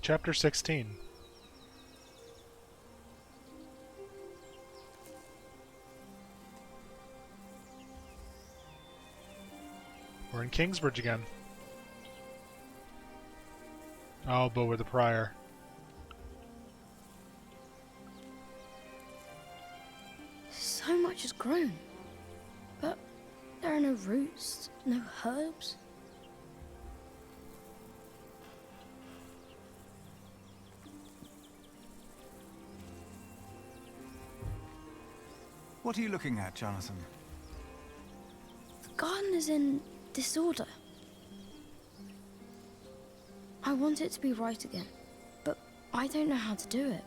Chapter 16. We're in Kingsbridge again. Oh, but we're the prior. So much has grown. But there are no roots, no herbs. What are you looking at, Jonathan? The garden is in disorder. I want it to be right again, but I don't know how to do it.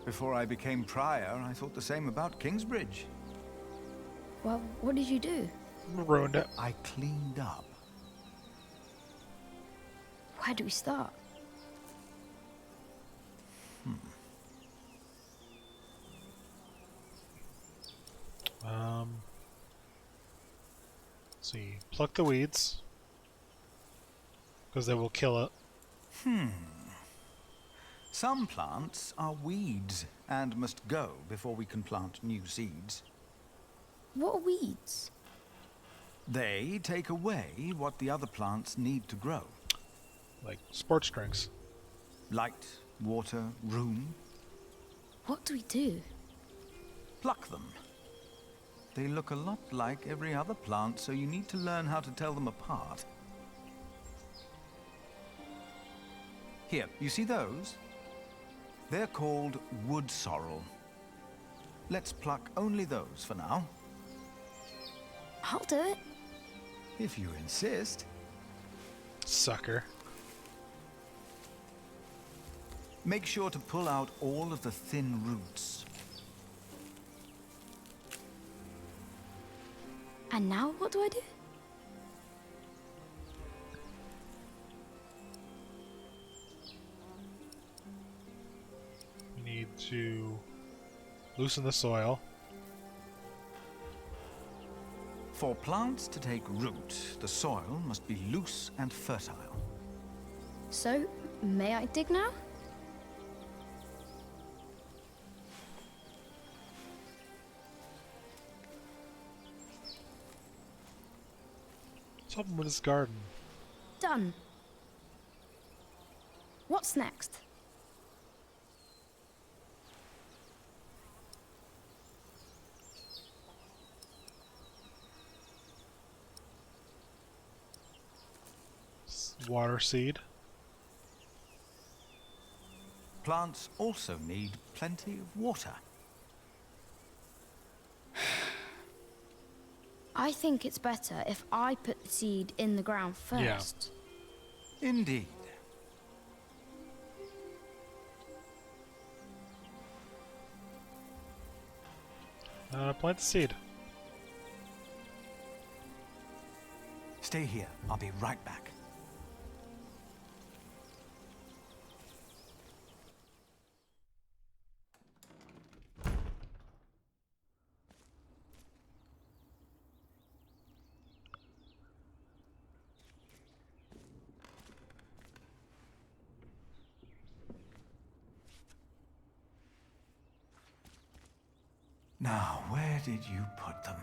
Before I became prior, I thought the same about Kingsbridge. Well, what did you do? Ruined it. I cleaned up. Where do we start? Let's see. Pluck the weeds. Because they will kill it. Some plants are weeds and must go before we can plant new seeds. What are weeds? They take away what the other plants need to grow. Like sports drinks. Light, water, room. What do we do? Pluck them. They look a lot like every other plant, so you need to learn how to tell them apart. Here, you see those? They're called wood sorrel. Let's pluck only those for now. I'll do it. If you insist. Sucker. Make sure to pull out all of the thin roots. And now what do I do? We need to loosen the soil. For plants to take root, the soil must be loose and fertile. So, may I dig now? What's up with his garden? Done. What's next? Water seed. Plants also need plenty of water. I think it's better if I put the seed in the ground first. Yeah. Indeed. Plant the seed. Stay here. I'll be right back. Now, where did you put them?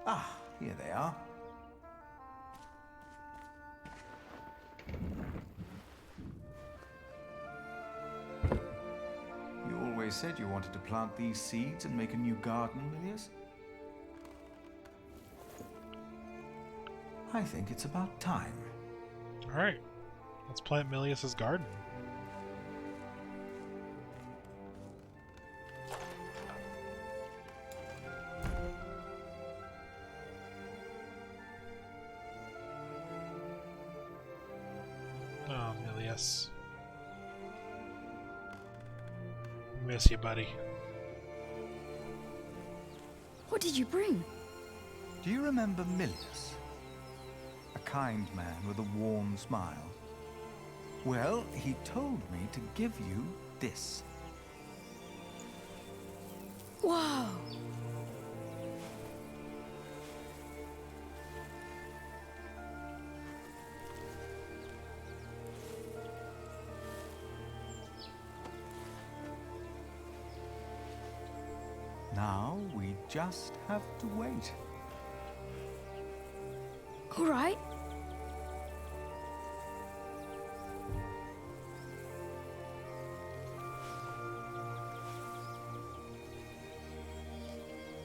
Ah, here they are. You always said you wanted to plant these seeds and make a new garden, Milius. I think it's about time. Alright. Let's plant Milius's garden. Oh, Milius. Miss you, buddy. What did you bring? Do you remember Milius? A kind man with a warm smile. Well, he told me to give you this. Whoa! Now we just have to wait. All right.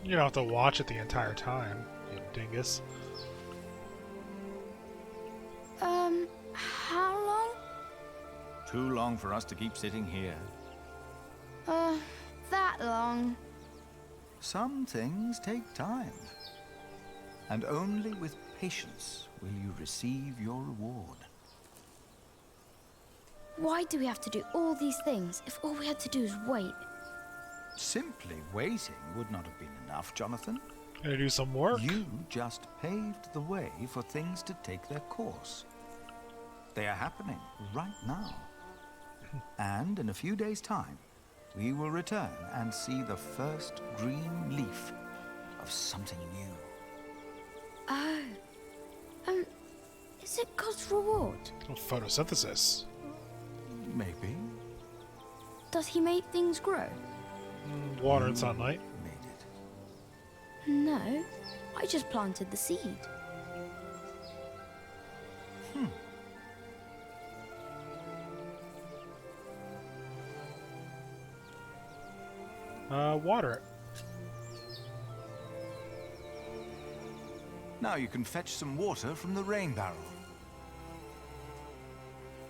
You don't have to watch it the entire time, you dingus. How long? Too long for us to keep sitting here. That long. Some things take time. And only with patience will you receive your reward. Why do we have to do all these things if all we had to do is wait? Simply waiting would not have been enough, Jonathan. Gonna do some work. You just paved the way for things to take their course. They are happening right now. And in a few days' time, we will return and see the first green leaf of something new. Oh. Is it God's reward? Photosynthesis. Maybe. Does he make things grow? Water and sunlight. Made it. No. I just planted the seed. Water it. Now you can fetch some water from the rain barrel.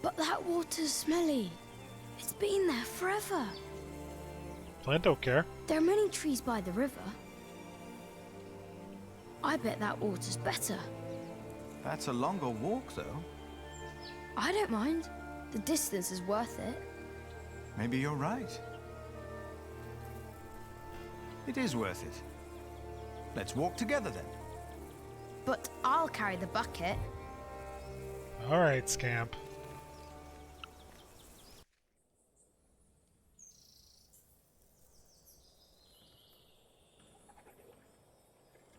But that water's smelly. It's been there forever. Plant don't care. There are many trees by the river. I bet that water's better. That's a longer walk, though. I don't mind. The distance is worth it. Maybe you're right. It is worth it. Let's walk together then. But I'll carry the bucket. Alright, Scamp.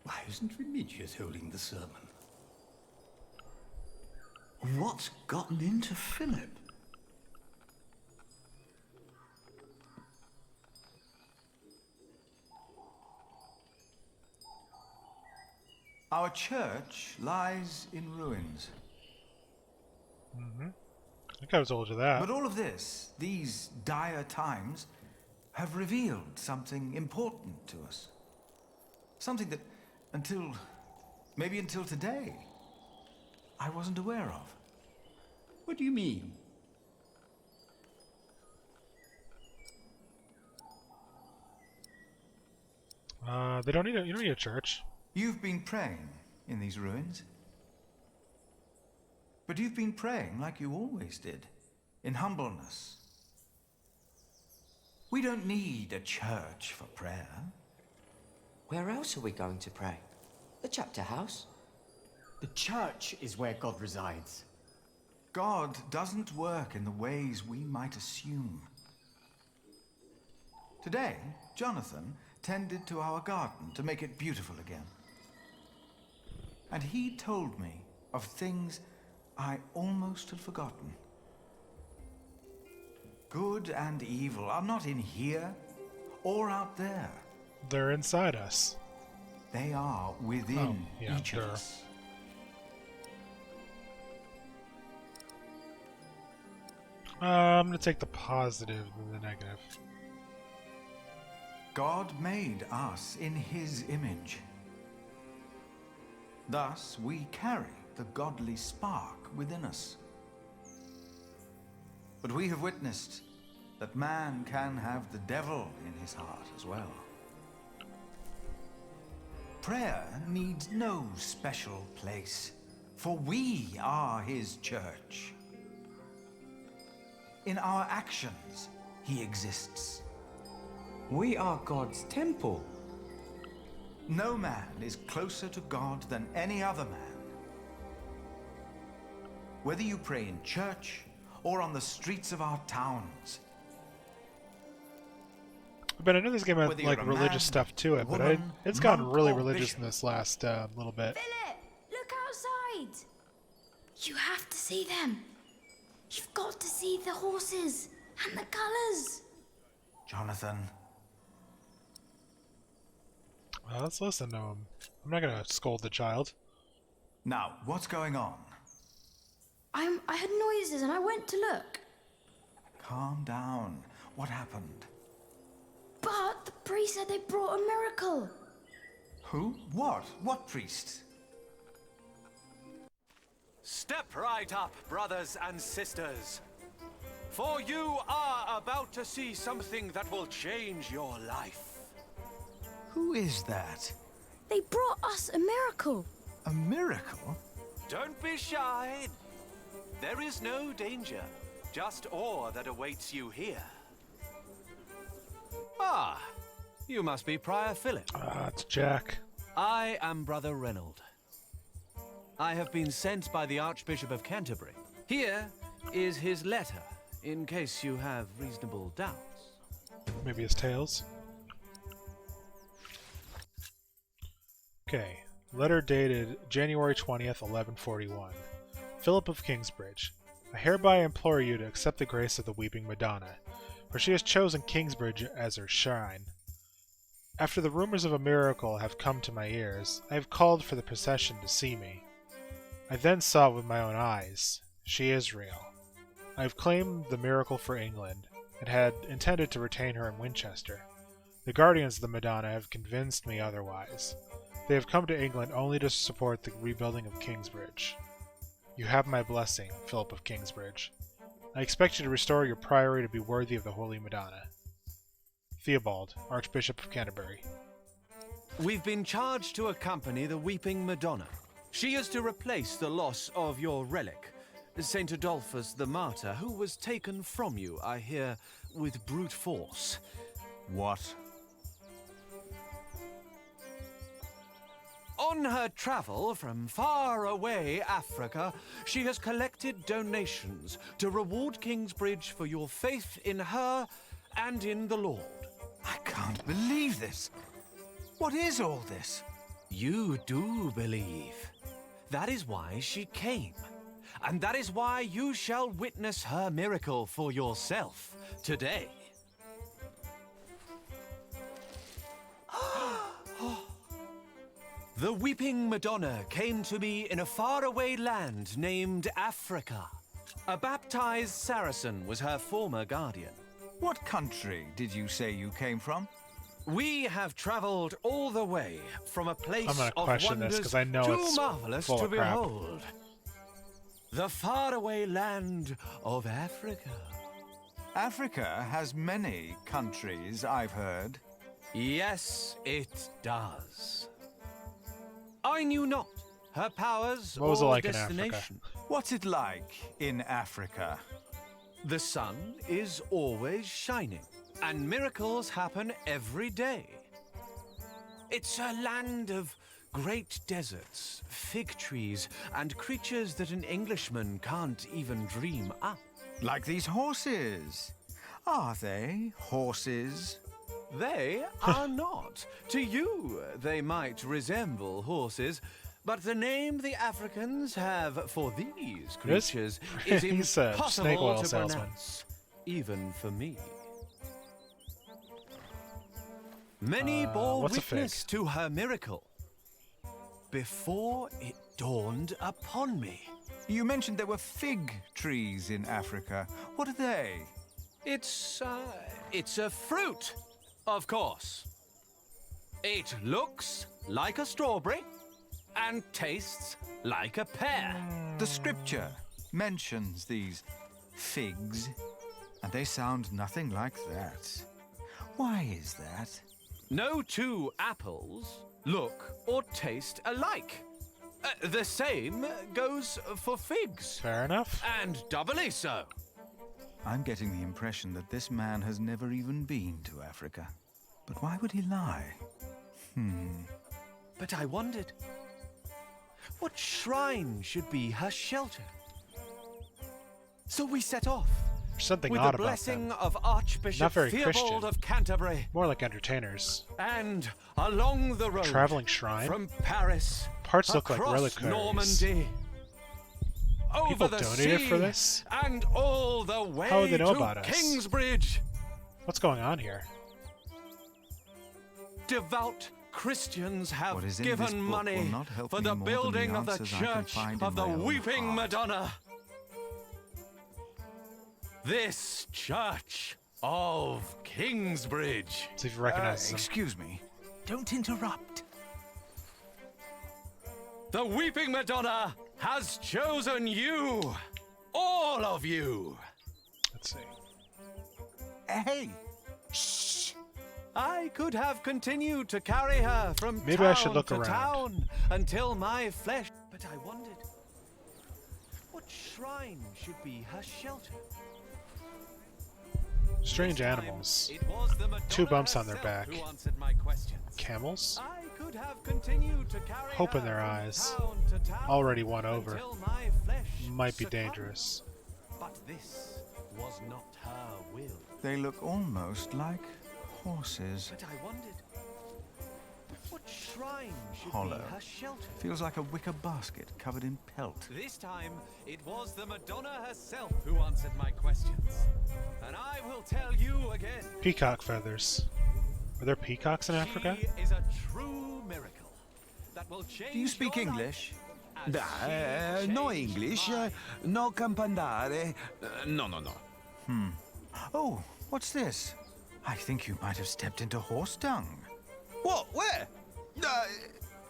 Why isn't Remigius holding the sermon? What's gotten into Philip? Our church lies in ruins. I think I told you that. But all of this, these dire times, have revealed something important to us. Something that, maybe until today, I wasn't aware of. What do you mean? They don't need you don't need a church. You've been praying in these ruins. But you've been praying like you always did, in humbleness. We don't need a church for prayer. Where else are we going to pray? The chapter house? The church is where God resides. God doesn't work in the ways we might assume. Today, Jonathan tended to our garden to make it beautiful again. And he told me of things I almost had forgotten. Good and evil are not in here or out there. They're inside us. They are within yeah, each sure. of us. I'm gonna take the positive than the negative. God made us in his image. Thus, we carry the godly spark within us. But we have witnessed that man can have the devil in his heart as well. Prayer needs no special place, for we are his church. In our actions, he exists. We are God's temple. No man is closer to God than any other man. Whether you pray in church or on the streets of our towns. But I know this game had Whether like you're a religious man, stuff to a it, but woman, it's gotten monk, really or religious bishop. in this last little bit. Philip, look outside. You have to see them. You've got to see the horses and the colours. Jonathan, Well, let's listen to him. I'm not gonna scold the child. now, what's going on? I heard noises and I went to look. Calm down. What happened? But the priest said they brought a miracle. Who? What? What priest? Step right up, brothers and sisters. For you are about to see something that will change your life. Who is that? They brought us a miracle. A miracle? Don't be shy. There is no danger, just awe that awaits you here. Ah, you must be Prior Philip. It's Jack. I am Brother Reynold. I have been sent by the Archbishop of Canterbury. Here is his letter, in case you have reasonable doubts. Maybe his tails. Okay. Letter dated January 20th, 1141. Philip of Kingsbridge. I hereby implore you to accept the grace of the Weeping Madonna, for she has chosen Kingsbridge as her shrine. After the rumors of a miracle have come to my ears, I have called for the procession to see me. I then saw it with my own eyes. She is real. I have claimed the miracle for England, and had intended to retain her in Winchester. The guardians of the Madonna have convinced me otherwise. They have come to England only to support the rebuilding of Kingsbridge. You have my blessing, Philip of Kingsbridge. I expect you to restore your priory to be worthy of the Holy Madonna. Theobald, Archbishop of Canterbury. We've been charged to accompany the Weeping Madonna. She is to replace the loss of your relic, Saint Adolphus the Martyr, who was taken from you, I hear, with brute force. What? On her travel from far away Africa, she has collected donations to reward Kingsbridge for your faith in her and in the Lord. I can't believe this. What is all this? You do believe. That is why she came. And that is why you shall witness her miracle for yourself today. The Weeping Madonna came to me in a faraway land named Africa. A baptized Saracen was her former guardian. What country did you say you came from? We have traveled all the way from a place I'm gonna of question this, wonders 'cause I know too it's marvelous full to of crap. behold. The faraway land of Africa. Africa has many countries, I've heard. Yes, it does. I knew not her powers What was it or like in Africa? destination. What's it like in Africa? The sun is always shining, and miracles happen every day. It's a land of great deserts, fig trees, and creatures that an Englishman can't even dream up. Like these horses. Are they horses? They are not. To you, they might resemble horses, but the name the Africans have for these This- creatures is he's a impossible snake oil to salesman. pronounce, even for me. Many bore what's a fig? witness to her miracle before it dawned upon me. You mentioned there were fig trees in Africa. What are they? It's a fruit, of course. It looks like a strawberry and tastes like a pear. The scripture mentions these figs, and they sound nothing like that. Why is that? No two apples look or taste alike. The same goes for figs, Fair enough. and doubly so. I'm getting the impression that this man has never even been to Africa. But why would he lie? But I wondered, what shrine should be her shelter? So we set off, something with odd the about blessing them. of Archbishop Not very Theobald Christian. of Canterbury, More like entertainers. and along the road Traveling shrine? from Paris, Parts look like across reliquaries. Normandy, People over the donated sea, for this? and all the way How would they know to about us? Kingsbridge. What's going on here? Devout Christians have What is in this given book money will not help for me the more than building the of the answers I can Church find of in the my own Weeping heart. Madonna. This Church of Kingsbridge. See if you recognize them. Excuse me. Don't interrupt. The Weeping Madonna has chosen you. All of you. Let's see. Hey, I could have continued to carry her from Maybe town I should look to around. town until my flesh. But I wondered, what shrine should be her shelter? Strange This time, animals. it was the Madonna 2 bumps on their herself back. who answered my questions. Camels? I could have continued to carry Hope in her their from eyes. town to town Already won over. until my flesh Might be succumbed. dangerous. But this was not her will. they look almost like horses. But I wondered, what shrine should Hollow. be her shelter? Feels like a wicker basket covered in pelt. This time, it was the Madonna herself who answered my questions. And I will tell you again. Peacock feathers. Are there peacocks in Africa? She is a true miracle that will change Do you speak your life English? as she No changed English, mine. no campandare. No. Oh, what's this? I think you might have stepped into horse dung. What? Where?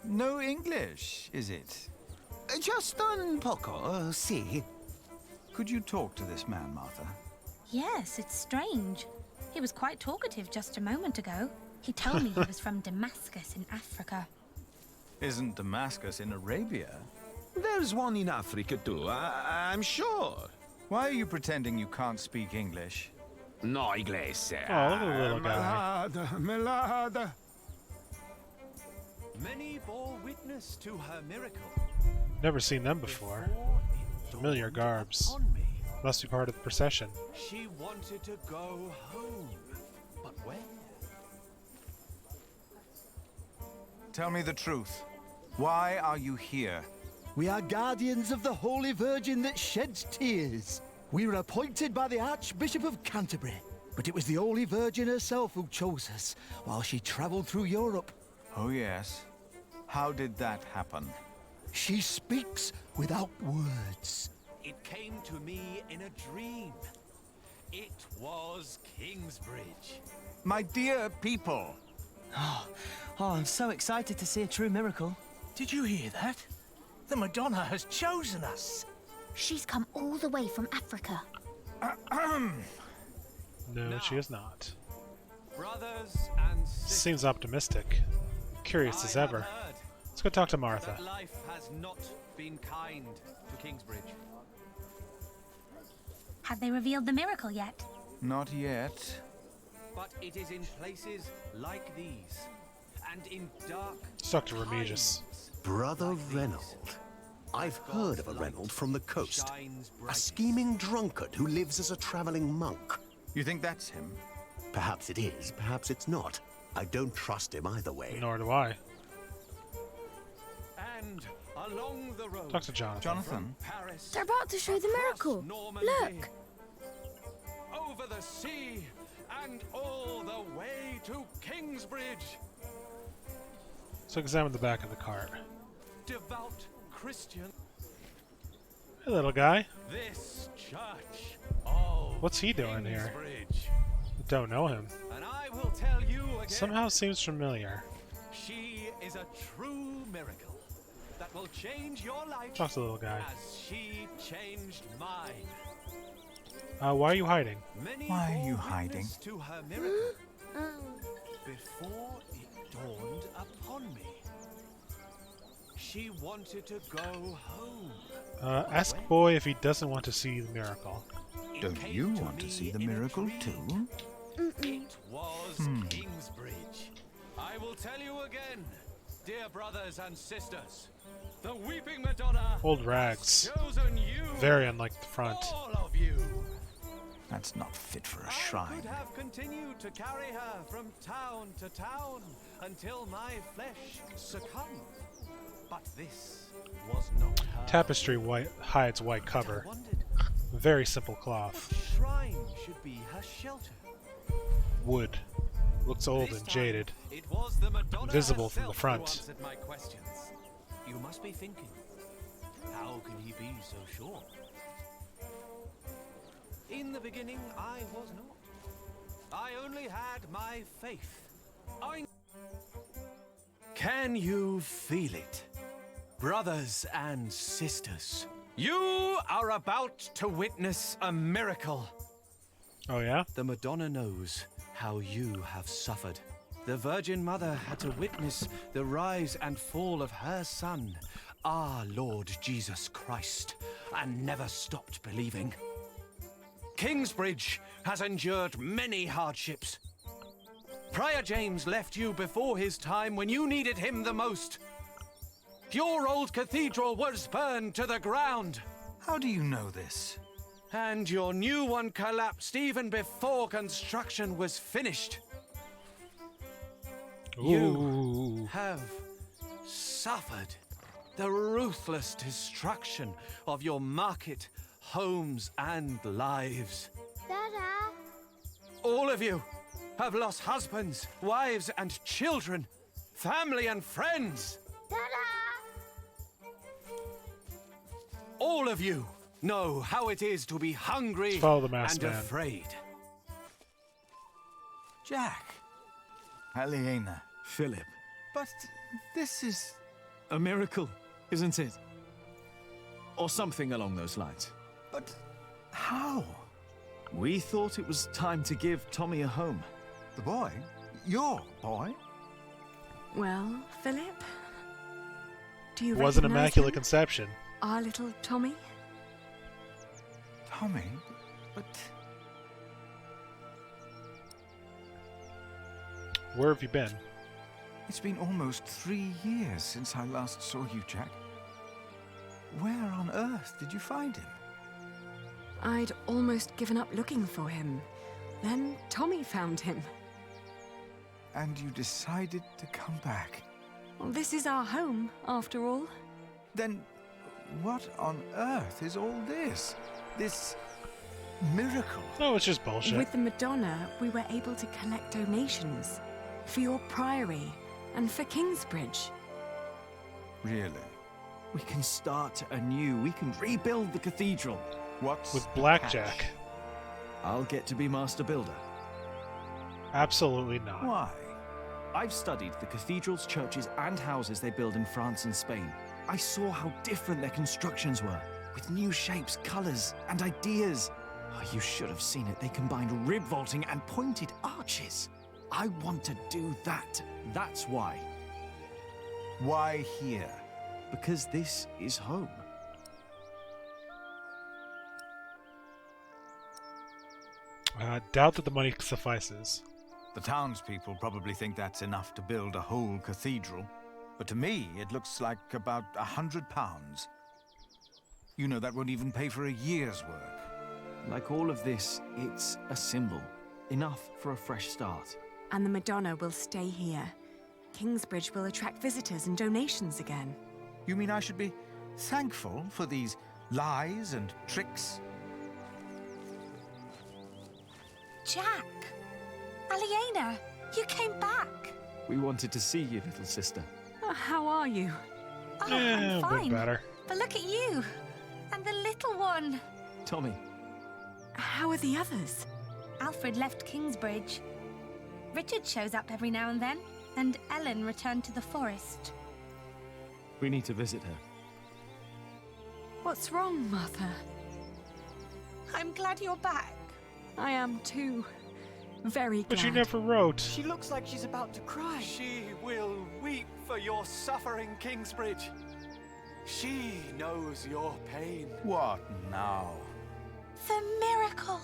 No English, is it? Just un poco, si. Could you talk to this man, Martha? Yes, it's strange. He was quite talkative just a moment ago. He told me he was from Damascus in Africa. Isn't Damascus in Arabia? There's one in Africa too, I'm sure. Why are you pretending you can't speak English? No inglese. Oh, look at the little guy. Melada. Many bore witness to her miracle. Never seen them before. Before it Familiar dawned garbs. upon me. Must be part of the procession. She wanted to go home. But where? Tell me the truth. Why are you here? We are guardians of the Holy Virgin that sheds tears. We were appointed by the Archbishop of Canterbury, but it was the Holy Virgin herself who chose us while she traveled through Europe. Oh, yes. How did that happen? She speaks without words. It came to me in a dream. It was Kingsbridge. My dear people, Oh, I'm so excited to see a true miracle. Did you hear that? The Madonna has chosen us. She's come all the way from Africa. No, she is not. Brothers and sisters. Seems optimistic. Curious as I have ever. heard Let's go talk to Martha. that life has not been kind to Kingsbridge. Have they revealed the miracle yet? not yet. But it is in places like these, and in dark Let's talk to Remigius. times Brother like these, Reynold. I've heard of a God's Reynold light from the coast. shines A brightest. scheming drunkard who lives as a traveling monk. You think that's him? Perhaps it is, perhaps it's not. I don't trust him either way. Nor do I. And along the road Talk to Jonathan. Jonathan? from Paris, They're about to show the across miracle. Normandy, Look! over the sea, and all the way to Kingsbridge. Let's examine the back of the cart. Devout Christian, Hey, little guy. this church of What's he doing here? Kingsbridge. Don't know him. And I will tell you again, Somehow seems familiar. she is a true miracle that will change your life Talk to the little guy. as she changed mine. Why are you hiding? Many Why are bore you witness hiding? to her miracle before it dawned upon me. She wanted to go home. Ask Boy if he doesn't want to see the miracle. Don't you want to see the miracle too? It was Kingsbridge. I will tell you again, dear brothers and sisters, the Weeping Madonna Old rags. has chosen you, Very unlike the front. all of you. That's not fit for a I shrine. could have continued to carry her from town to town until my flesh succumbed. But this was not her. Tapestry hides white cover. Very simple cloth. What shrine should be her shelter? Wood. Looks old and jaded. It was the Madonna Visible from the herself who front. answered my questions. You must be thinking, how can he be so sure? In the beginning, I was not. I only had my faith. Can you feel it? Brothers and sisters, you are about to witness a miracle. Oh yeah? The Madonna knows how you have suffered. The Virgin Mother had to witness the rise and fall of her Son, our Lord Jesus Christ, and never stopped believing. Kingsbridge has endured many hardships. Prior James left you before his time when you needed him the most. Your old cathedral was burned to the ground. How do you know this? And your new one collapsed even before construction was finished. You have suffered the ruthless destruction of your market, homes, and lives. Dada! All of you have lost husbands, wives, and children, family and friends. Dada! All of you know how it is to be hungry Let's follow the masked and man. afraid. Jack. Aliena. Philip. But this is... A miracle, isn't it? Or something along those lines. But how? We thought it was time to give Tommy a home. The boy? Your boy? Well, Philip? Do you Was an recognize immaculate him? conception. Our little Tommy? Tommy? But... Where have you been? It's been almost 3 years since I last saw you, Jack. Where on earth did you find him? I'd almost given up looking for him. Then Tommy found him. And you decided to come back? Well, this is our home, after all. Then what on earth is all this? This miracle? Oh, it's just bullshit. With the Madonna, we were able to collect donations for your priory and for Kingsbridge. Really? We can start anew. We can rebuild the cathedral. What's With blackjack? catch? I'll get to be master builder. Absolutely not. Why? I've studied the cathedrals, churches, and houses they build in France and Spain. I saw how different their constructions were, with new shapes, colors, and ideas. Oh, you should have seen it. They combined rib vaulting and pointed arches. I want to do that. That's why. Why here? Because this is home. Doubt that the money suffices. The townspeople probably think that's enough to build a whole cathedral. But to me, it looks like about £100. You know, that won't even pay for a year's work. Like all of this, it's a symbol. Enough for a fresh start. And the Madonna will stay here. Kingsbridge will attract visitors and donations again. You mean I should be thankful for these lies and tricks? Jack! Aliena! You came back! We wanted to see you, little sister. How are you? Oh, Yeah, I'm a bit fine. better. But look at you! And the little one! Tommy. How are the others? Alfred left Kingsbridge. Richard shows up every now and then, and Ellen returned to the forest. We need to visit her. What's wrong, Mother? I'm glad you're back. I am too. Very glad. But you never wrote. She looks like she's about to cry. She will weep for your suffering, Kingsbridge. She knows your pain. What now? The miracle!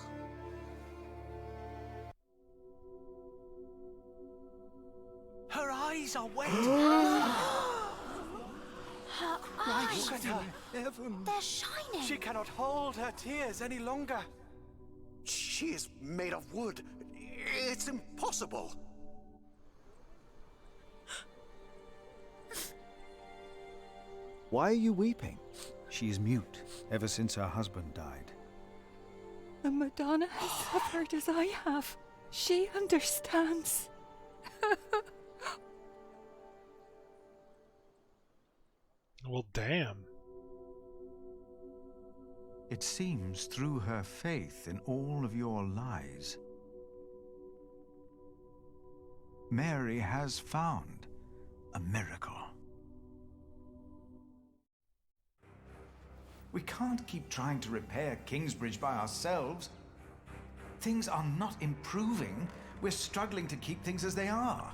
Her eyes are wet. Her eyes! Look at her. They're shining! She cannot hold her tears any longer. Shh. She is made of wood. It's impossible. Why are you weeping? She is mute ever since her husband died. The Madonna has suffered as I have. She understands. Well, damn. It seems through her faith in all of your lies, Mary has found a miracle. We can't keep trying to repair Kingsbridge by ourselves. Things are not improving. We're struggling to keep things as they are.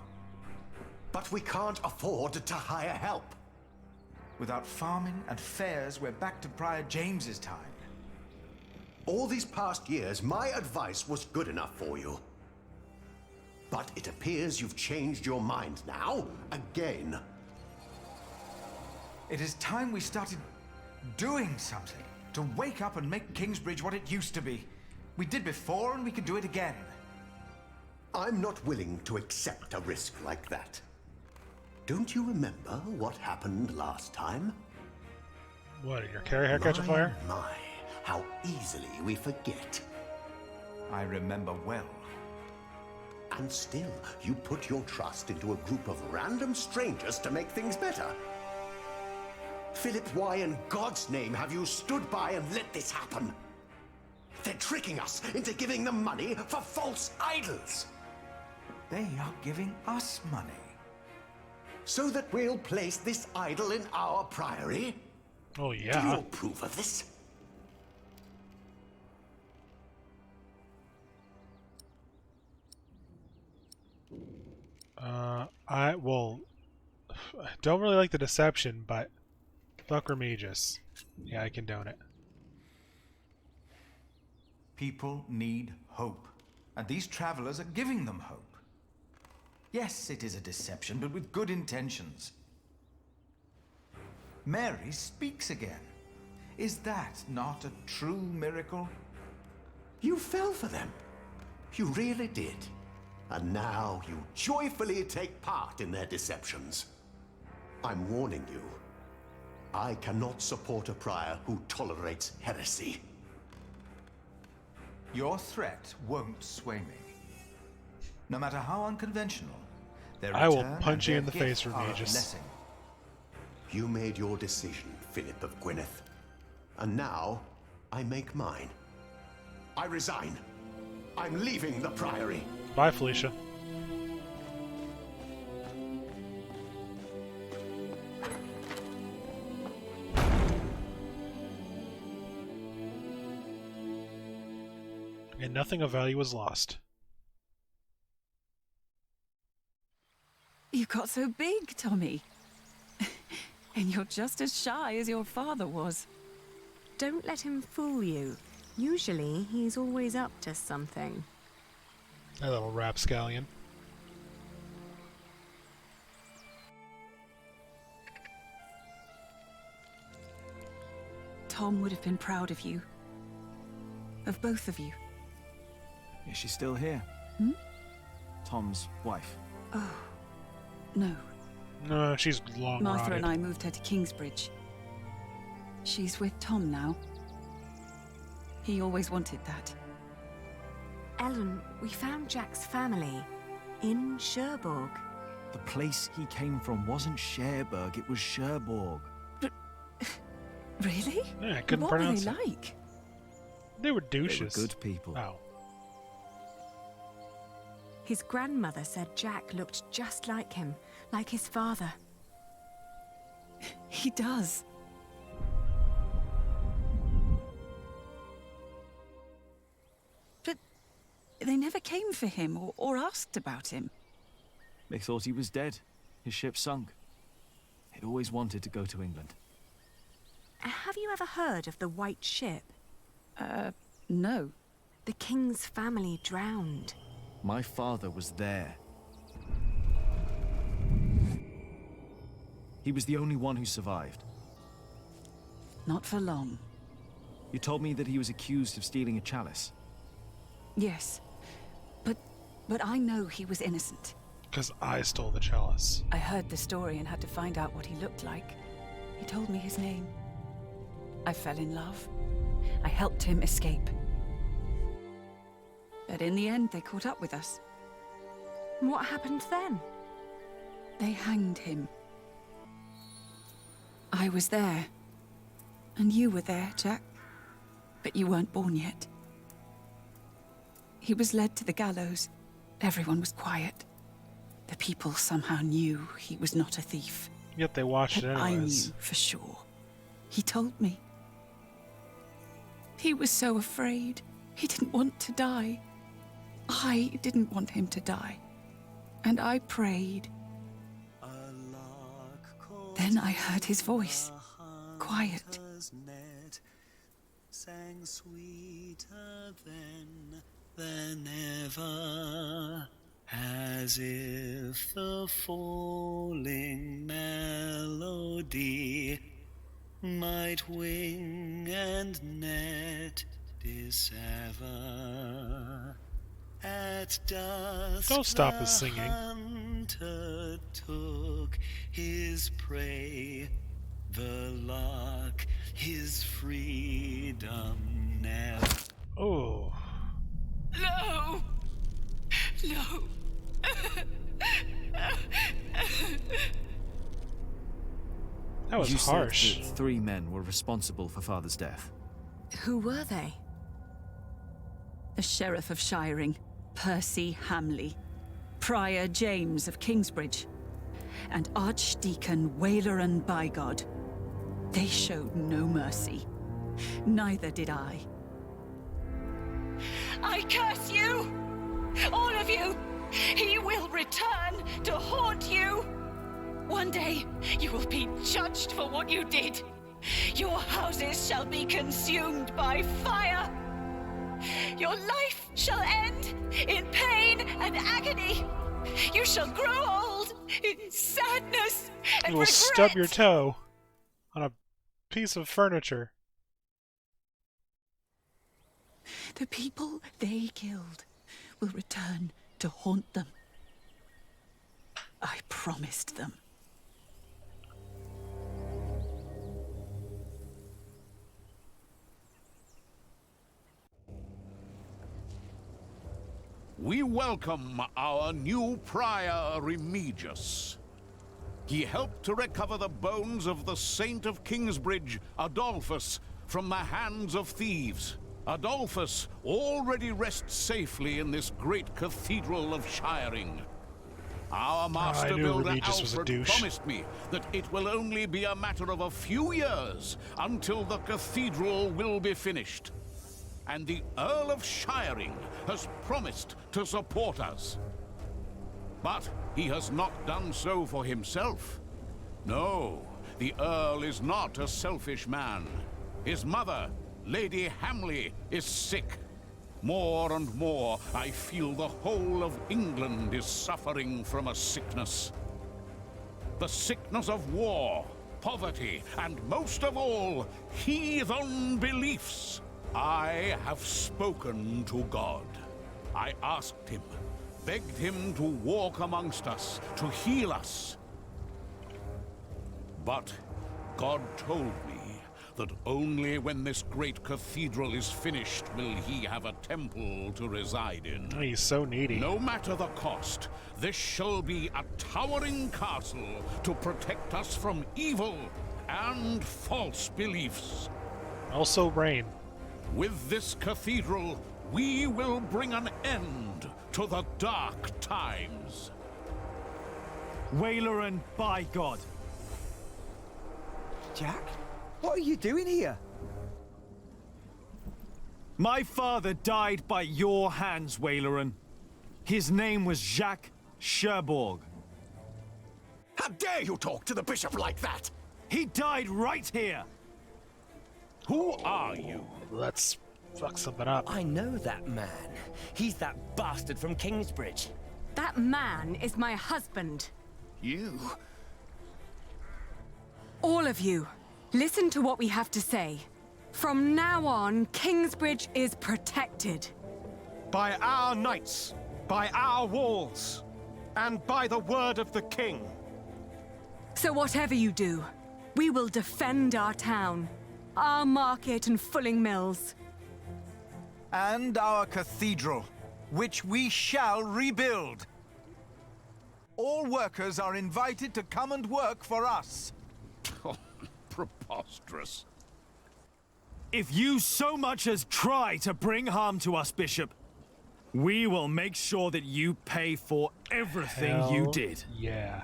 But we can't afford to hire help. Without farming and fairs, we're back to Prior James's time. All these past years, my advice was good enough for you. But it appears you've changed your mind now, again. It is time we started doing something to wake up and make Kingsbridge what it used to be. We did before, and we can do it again. I'm not willing to accept a risk like that. Don't you remember what happened last time? What, did your carry hair catch a fire? My, how easily we forget. I remember well. And still, you put your trust into a group of random strangers to make things better. Philip, why in God's name have you stood by and let this happen? They're tricking us into giving them money for false idols. They are giving us money. So that we'll place this idol in our priory? Oh, yeah. Do you approve of this? I don't really like the deception, but fuck Remigius. Yeah, I condone it. People need hope, and these travelers are giving them hope. Yes, it is a deception, but with good intentions. Mary speaks again. Is that not a true miracle? You fell for them. You really did. And now you joyfully take part in their deceptions. I'm warning you. I cannot support a prior who tolerates heresy. Your threat won't sway me. No matter how unconventional, their I will return punch and you in their the face, gift are a Remigius. blessing. You made your decision, Philip of Gwynedd. And now, I make mine. I resign. I'm leaving the Priory. Bye, Felicia. And nothing of value was lost. You got so big, Tommy. And you're just as shy as your father was. Don't let him fool you. Usually, he's always up to something. That little rapscallion. Tom would have been proud of you. Of both of you. Is she still here? Hmm? Tom's wife. Oh, no. No, she's long Martha rotted. and I moved her to Kingsbridge. She's with Tom now. He always wanted that. Ellen, we found Jack's family in Cherbourg. The place he came from wasn't Cherbourg, it was Cherbourg. Really? Yeah, I couldn't what pronounce were it. they like? They were douches. They were good people. Oh. His grandmother said Jack looked just like him, like his father. He does. But they never came for him or asked about him. They thought he was dead. His ship sunk. He'd always wanted to go to England. Have you ever heard of the White Ship? No. The king's family drowned. My father was there. He was the only one who survived. Not for long. You told me that he was accused of stealing a chalice. Yes. But I know he was innocent. Because I stole the chalice. I heard the story and had to find out what he looked like. He told me his name. I fell in love. I helped him escape. But in the end, they caught up with us. What happened then? They hanged him. I was there. And you were there, Jack. But you weren't born yet. He was led to the gallows. Everyone was quiet. The people somehow knew he was not a thief. Yet they watched it anyways. I knew for sure. He told me. He was so afraid. He didn't want to die. I didn't want him to die. And I prayed. Then I heard his voice. Quiet. Sang sweeter than ever, as if the falling melody might wing and net dissever. At dusk don't stop his singing. Hunter took his prey, the lark his freedom never. Oh. No! No! That was you harsh. Said that 3 men were responsible for Father's death. Who were they? The Sheriff of Shiring, Percy Hamley, Prior James of Kingsbridge, and Archdeacon Waleran Bygod. They showed no mercy. Neither did I. I curse you! All of you! He will return to haunt you! One day, you will be judged for what you did. Your houses shall be consumed by fire. Your life shall end in pain and agony. You shall grow old in sadness and You will regret. stub your toe on a piece of furniture. The people they killed will return to haunt them. I promised them. We welcome our new prior, Remigius. He helped to recover the bones of the Saint of Kingsbridge, Adolphus, from the hands of thieves. Adolphus already rests safely in this great cathedral of Shiring. Our master builder Alfred promised me that it will only be a matter of a few years until the cathedral will be finished. And the Earl of Shiring has promised to support us. But he has not done so for himself. No, the Earl is not a selfish man. His mother, Lady Hamley, is sick. More and more, I feel the whole of England is suffering from a sickness. The sickness of war, poverty, and most of all, heathen beliefs. I have spoken to God. I asked him, begged him to walk amongst us, to heal us. But God told me that only when this great cathedral is finished will he have a temple to reside in. Oh, he's so needy. No matter the cost, this shall be a towering castle to protect us from evil and false beliefs. Also rain. With this cathedral, we will bring an end to the dark times. Waleran Bygod. Jack? What are you doing here? My father died by your hands, Waleran. His name was Jacques Cherbourg. How dare you talk to the bishop like that? He died right here. Who are you? Let's fuck something up. I know that man. He's that bastard from Kingsbridge. That man is my husband. You? All of you, listen to what we have to say. From now on, Kingsbridge is protected. By our knights, by our walls, and by the word of the king. So whatever you do, we will defend our town, our market and fulling mills. And our cathedral, which we shall rebuild. All workers are invited to come and work for us. Preposterous. If you so much as try to bring harm to us, Bishop, we will make sure that you pay for everything you Hell did. Yeah.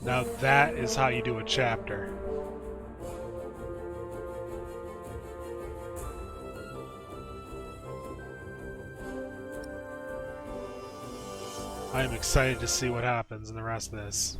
Now that is how you do a chapter. I am excited to see what happens in the rest of this.